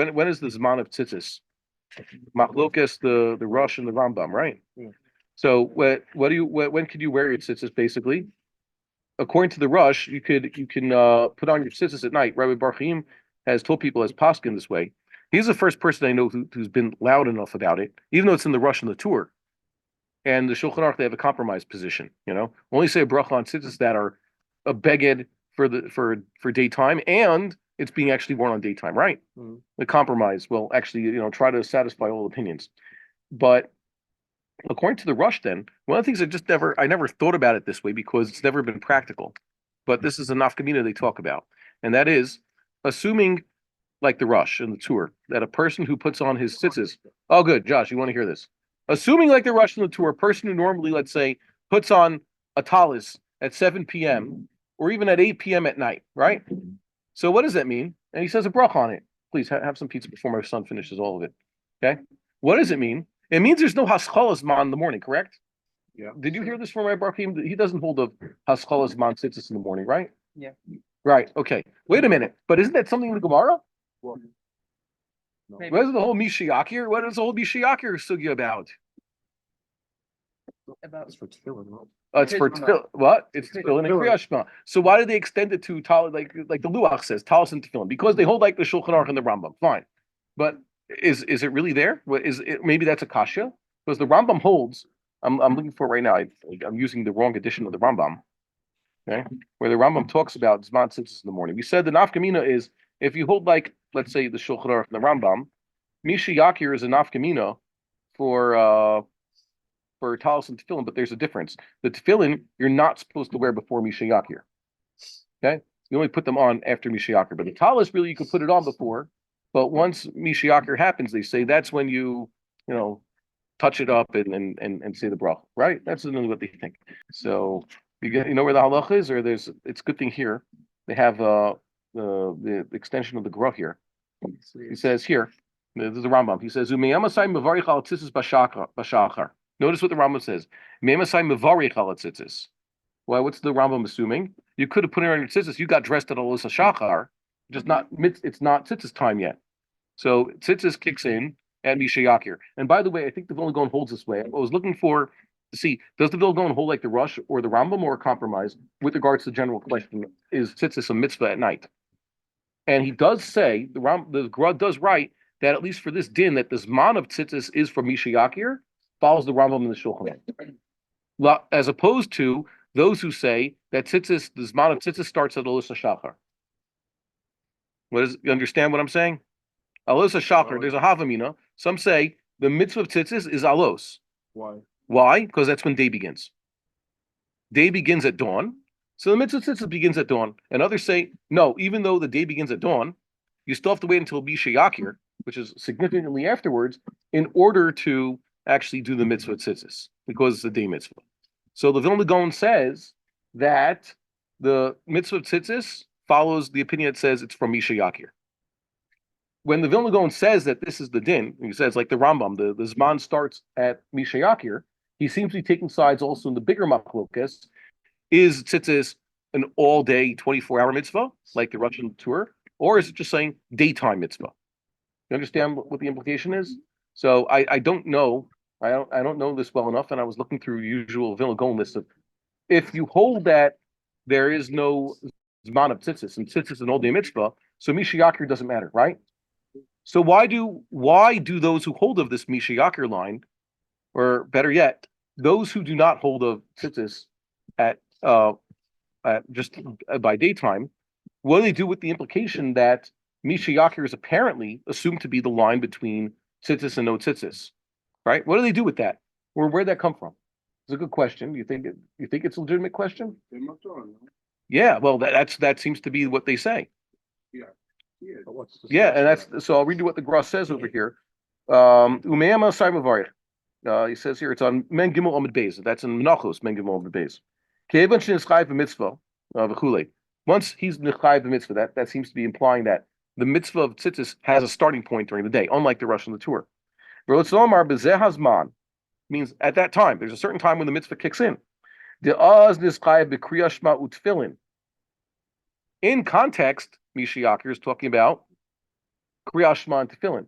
when is the Zman of Tzitzis? Machlokas, the Rosh and the Rambam, right? Yeah. So when could you wear your tzitzis? Basically, according to the Rosh, you can put on your tzitzis at night. Rabbi Bar-Hayim has told people as paskin this way. He's the first person I know who's been loud enough about it, even though it's in the Rosh and the Torah. And the Shulchan Aruch, they have a compromise position. Only say a bracha on tzitzis that are a beged for daytime, and it's being actually worn on daytime, right? Mm-hmm. The compromise will actually try to satisfy all opinions, but according to the Rush, then one of the things I never thought about it this way because it's never been practical, but this is a nafkamina they talk about, and that is assuming, like the Rush and the Tour, that a person who puts on his tzitzis. Oh, good, Josh, you want to hear this? Assuming, like the Rush and the Tour, a person who normally, let's say, puts on a talis at 7 p.m. or even at 8 p.m. at night, right? So what does that mean? And he says a bracha on it. Please have some pizza before my son finishes all of it. Okay? What does it mean? It means there's no haschalas man in the morning, correct? Yeah. Did you hear this from Rabbi Bar-Hayim? He doesn't hold of haschalas man tzitzis in the morning, right? Yeah. Right. Okay. Wait a minute. But isn't that something in the Gemara? Well, no. What is the whole Mishiyakir? What is the whole Mishiyakir sugya about? About It's for tefillin, right? It's for what? It's tefillin and Kriyas Shema. So why did they extend it to like the Luach says, talis and tefillin? Because they hold like the Shulchan Aruch and the Rambam. Fine, but is it really there? What is it? Maybe that's a kasha because the Rambam holds. I'm looking for it right now. I'm using the wrong edition of the Rambam. Okay, where the Rambam talks about Zman Tzitzis in the morning. We said the nafkamina is if you hold like let's say the Shulchan Aruch and the Rambam, Mishiyakir is a nafkamina for talis and tefillin, but there's a difference. The tefillin you're not supposed to wear before Mishiyakir. Okay, you only put them on after Mishiyakir. But the talis really you could put it on before, but once Mishiyakir happens, they say that's when you touch it up and say the bracha. Right? That's really what they think. So you know where the halach is, or it's a good thing here. They have the extension of the Gra here. He says here, this is the Rambam. He says Umeyamasai mevarich al tzitzis b'shachar. Notice what the Rambam says. Well, what's the Rambam assuming? You could have put it on your tzitzis. You got dressed at Alos HaShachar, just not. It's not tzitzis time yet. So tzitzis kicks in at Mishayakir. And by the way, I think the Vilna Gaon holds this way. I was looking to see, does the Vilna Gaon hold like the Rush or the Rambam or a compromise with regards to the general question, is tzitzis a mitzvah at night? And he does say, the Gra does write that at least for this din, that the Zman of tzitzis is for Mishayakir, follows the Rambam and the Shulchan Aruch, as opposed to those who say that tzitzis, the Zman of tzitzis starts at Alos HaShachar. You understand what I'm saying? Alos HaShachar, there's a Havamina. Some say the mitzvah of tzitzis is Alos. Why? Why? Because that's when day begins. Day begins at dawn. So the mitzvah of tzitzis begins at dawn. And others say, no, even though the day begins at dawn, you still have to wait until Mishayakir, which is significantly afterwards, in order to actually do the mitzvah tzitzis, because it's a day mitzvah. So the Vilna Gaon says that the mitzvah tzitzis follows the opinion that says it's from Mishayakir. When the Vilna Gaon says that this is the din, he says like the Rambam, the Zman starts at Mishayakir, he seems to be taking sides also in the bigger machlokas. Is tzitzis an all-day, 24-hour mitzvah, like the Russian tour, or is it just saying daytime mitzvah? You understand what the implication is? So I don't know. I don't know this well enough, and I was looking through usual Vilna Gaon list of if you hold that there is no Zman of tzitzis and tzitzis is an all-day mitzvah, so Mishayakir doesn't matter, right? So why do those who hold of this Mishayakir line, or better yet, those who do not hold of tzitzis at just by daytime, what do they do with the implication that Mishayakir is apparently assumed to be the line between tzitzis and no tzitzis, right? What do they do with that? Or where'd that come from? It's a good question. You think it's a legitimate question? Yeah, well, that seems to be what they say. Yeah, and that's so. I'll read you what the Gra says over here. He says here it's on Men Gimel Amud Beis. That's in Menachos Men Gimel Amud Beis. Kevan shenizchayv b'mitzvah v'chulei. Once he's nechayv b'mitzvah, that seems to be implying that the mitzvah of tzitzis has a starting point during the day, unlike the Rush and the Tour. V'rotzomar b'zeh hazman means at that time. There's a certain time when the mitzvah kicks in. De'az nizchayv b'kriyas shema utfilin. In context, Mishayakir is talking about Kriyas Shema and Tefillin.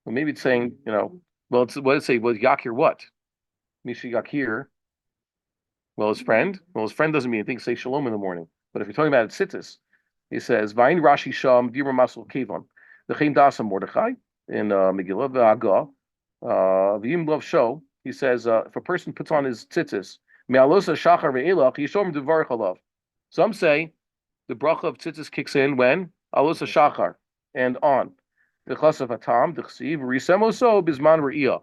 Well, maybe it's saying, well, it's what did it say? Well, Yakir what? Misha Yakir. Well, his friend. Well, his friend doesn't mean anything. Say shalom in the morning. But if you're talking about Tzitzis, he says, Vain Rashi Sham Dibra Masal Kevon. The Chaim Dasa Mordechai in Megillah V'Agah. V'Yim Lov Show. He says, if a person puts on his Tzitzis, Me'alosa Shachar Ve'elach, Yishom Devar Chalav. Some say the bracha of Tzitzis kicks in when Alosa Shachar and on. The Chasav Hatam, the Chsiv, Risemoso Bizman Re'iyah.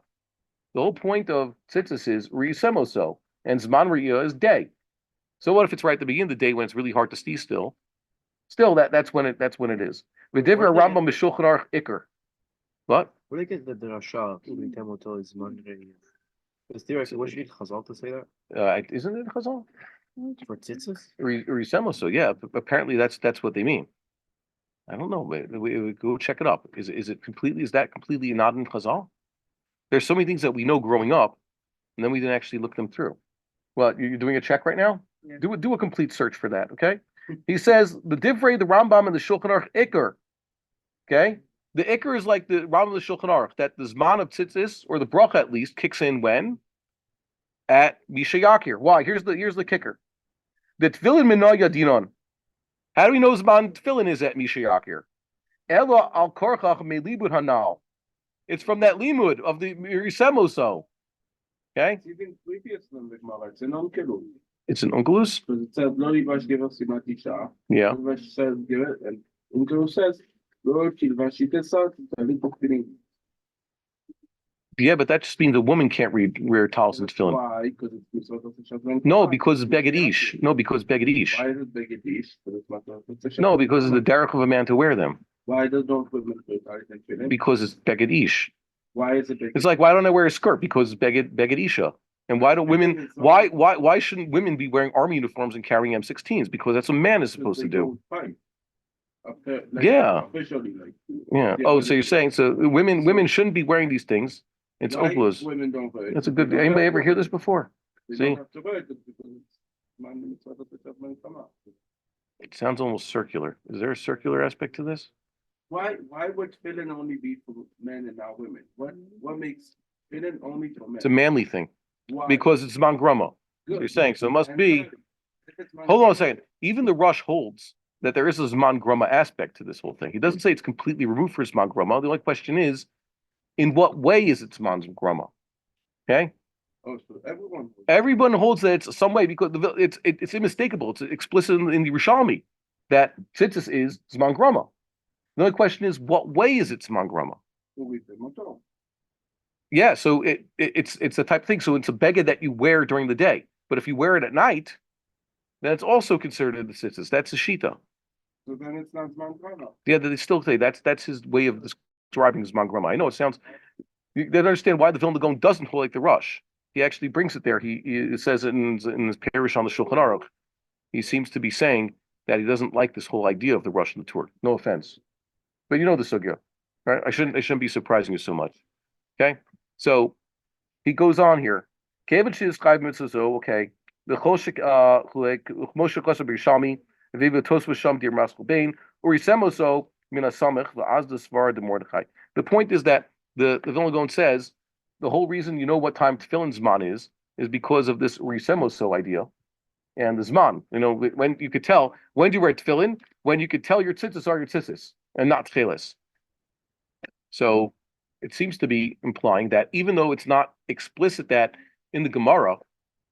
The whole point of Tzitzis is Risemoso, and Zman Re'iyah is day. So what if it's right at the beginning of the day when it's really hard to see still? Still, that's when it is. V'divra Rambam Mishulchan Aruch Iker. What? Where do they get the drasha? Temoto is mandatory. Because theoretically, what do you need Chazal to say that? Isn't it Chazal? For tzitzis? Risemoso, yeah. But apparently that's what they mean. I don't know. We go check it up. Is that completely not in Chazal? There's so many things that we know growing up, and then we didn't actually look them through. Well, you're doing a check right now? Yeah. Do a complete search for that, okay? He says the Divrei, the Rambam, and the Shulchan Aruch Iker. Okay? The Iker is like the Rambam and the Shulchan Aruch, that the Zman of Tzitzis, or the Bracha at least, kicks in when? At Misha Yakir. Why? Here's the kicker. The Tefillin Minoya Dinon. How do we know Zman Tefillin is at Misha Yakir? Ela al Korchach me libud hanal. It's from that limud of the Mirisemoso. Okay? It's even previous than the Gemara. It's an onkelus. It's an onkelus? Because it says, Lo Yivash Gever Simat Isha. Yeah. Yivash says, give it. And onkelus says, Lo Yivash Itesat, Tali Poktinim. Yeah, but that just means a woman can't wear towels and tefillin. Why? Because it's Mitzvot of Shazman. No, because it's Beged Ish. No, because Beged Ish. Why is it Beged Ish? But it's not Shazman. No, because it's the derech of a man to wear them. Why don't women wear talit and tefillin? Because it's Beged Ish. Why is it Beged? It's like, why don't I wear a skirt? Because it's Beged Isha. And why don't women? Why shouldn't women be wearing army uniforms and carrying M16s? Because that's what a man is supposed to do. Fine. Yeah. Officially, Yeah. Oh, so you're saying women shouldn't be wearing these things? It's onkelos. Women don't wear it. That's a good. Anybody ever hear this before? They See? don't have to wear it because it's Mitzvot of Shazman come out. It sounds almost circular. Is there a circular aspect to this? Why would tefillin only be for men and not women? What makes tefillin only for men? It's a manly thing Why? because it's Zman Grama. Good. So you're saying so it must be. If it's man- Hold on a second. Even the Rush holds that there is a Zman Grama aspect to this whole thing. He doesn't say it's completely removed for Zman Grama. The only question is, in what way is it Zman Grama? Okay. Oh, so Everyone holds that it's some way because it's unmistakable. It's explicit in the Rishalmi that Tzitzis is Zman Grama. The only question is, what way is it Zman Grama? Yeah, so it's a type of thing. So it's a beged that you wear during the day, but if you wear it at night, then it's also considered the Tzitzis. That's a shita. So then it's not Zman Grama. Yeah, they still say that's his way of describing Zman Grama. I know it sounds. They don't understand why the Vilna Gaon doesn't hold like the Rush. He actually brings it there. He says it in his parish on the Shulchan Aruch. He seems to be saying that he doesn't like this whole idea of the Rush and the Torah. No offense, but you know the sugya, right? I shouldn't be surprising you so much. Okay, so he goes on here. Okay, the Choshik Moshe Kosa B'Yishami Viva Tosva Sham Dir Maskul Bain Urisemoso Mina Samech V'Azda Svar de Mordechai. The point is that the Vilna Gaon says the whole reason you know what time Tefillin Zman is because of this Urisemoso idea and the Zman. You know, when you could tell, when do you wear Tefillin? When you could tell your Tzitzis are your Tzitzis and not Tcheles. So it seems to be implying that even though it's not explicit that in the Gemara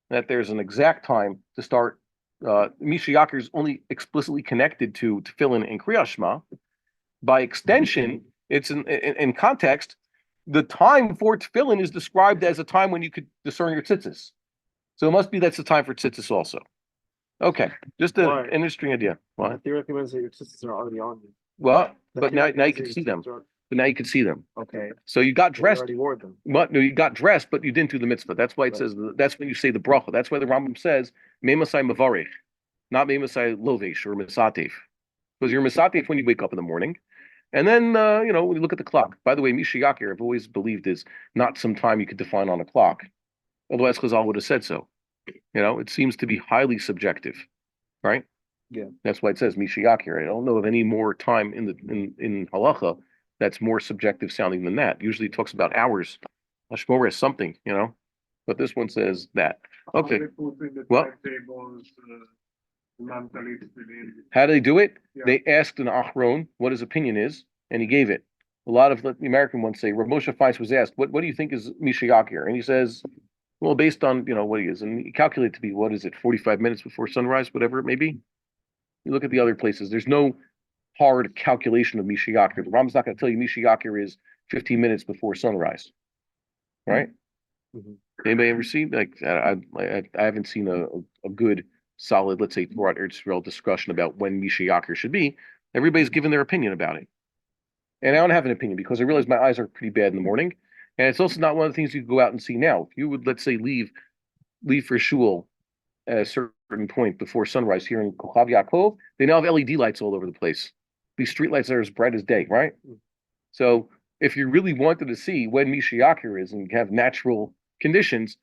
that there's an exact time to start, Misha Yakir is only explicitly connected to Tefillin and Kriyas Shema. By extension, it's in context, the time for Tefillin is described as a time when you could discern your Tzitzis. So it must be that's the time for Tzitzis also. Okay, just an interesting idea. What? Theoretically means that your tzitzis are already on you. Well, but now you can see them. But now you can see them. Okay. So you got You dressed. already wore them. What? No, you got dressed, but you didn't do the mitzvah. That's why it says. That's when you say the bracha. That's why the Rambam says Memasai Mavarich, not Memasai Lovesh or Misatif, because you're Misatif when you wake up in the morning, and then when you look at the clock. By the way, Misha Yakir, I've always believed is not some time you could define on a clock. Otherwise, Chazal would have said so. It seems to be highly subjective, right? Yeah. That's why it says Misha Yakir. I don't know of any more time in halacha that's more subjective sounding than that. Usually it talks about hours. Hashmorah is something, but this one says that. Okay. Well, how do they do it? Yeah. They asked an Achron what his opinion is, and he gave it. A lot of the American ones say, Rav Moshe Feiss was asked, what do you think is Mishak here? And he says, well, based on, what he is. And he calculated to be, 45 minutes before sunrise, whatever it may be. You look at the other places, there's no hard calculation of Mishak. The Rambam's not going to tell you Mishak is 15 minutes before sunrise. Right? Mhm. Anybody ever seen, I haven't seen a good, solid, let's say, throughout Israel discussion about when Mishak should be. Everybody's given their opinion about it. And I don't have an opinion because I realize my eyes are pretty bad in the morning. And it's also not one of the things you go out and see now. If you would, let's say, leave for shul at a certain point before sunrise here in Kochav Yaakov, they now have LED lights all over the place. These street lights are as bright as day, right? So if you really wanted to see when Mishak is and have natural conditions,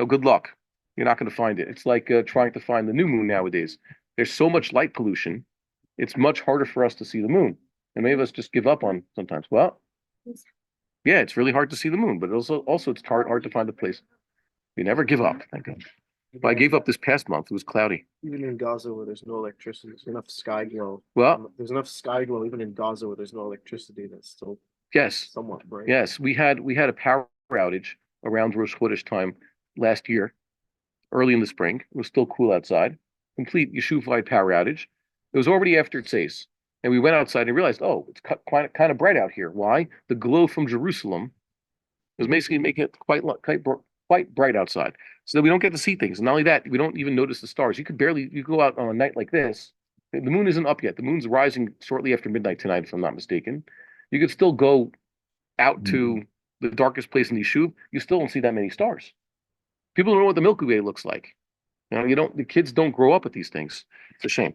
good luck. You're not going to find it. It's like trying to find the new moon nowadays. There's so much light pollution. It's much harder for us to see the moon. And many of us just give up on sometimes. Well, yeah, it's really hard to see the moon, but also it's hard to find the place. You never give up, thank God. But I gave up this past month. It was cloudy. Even in Gaza where there's no electricity, there's enough sky glow. Well, There's enough sky glow even in Gaza where there's no electricity that's still yes, somewhat bright. yes. We had a power outage around Rosh Chodesh time last year, early in the spring. It was still cool outside. Complete Yeshuv-wide power outage. It was already after Tzitzit. And we went outside and realized, it's kind of bright out here. Why? The glow from Jerusalem was basically making it quite bright outside. So that we don't get to see things. And not only that, we don't even notice the stars. You go out on a night like this. The moon isn't up yet. The moon's rising shortly after midnight tonight, if I'm not mistaken. You could still go out to the darkest place in the Yishuv. You still don't see that many stars. People don't know what the Milky Way looks like. The kids don't grow up with these things. It's a shame.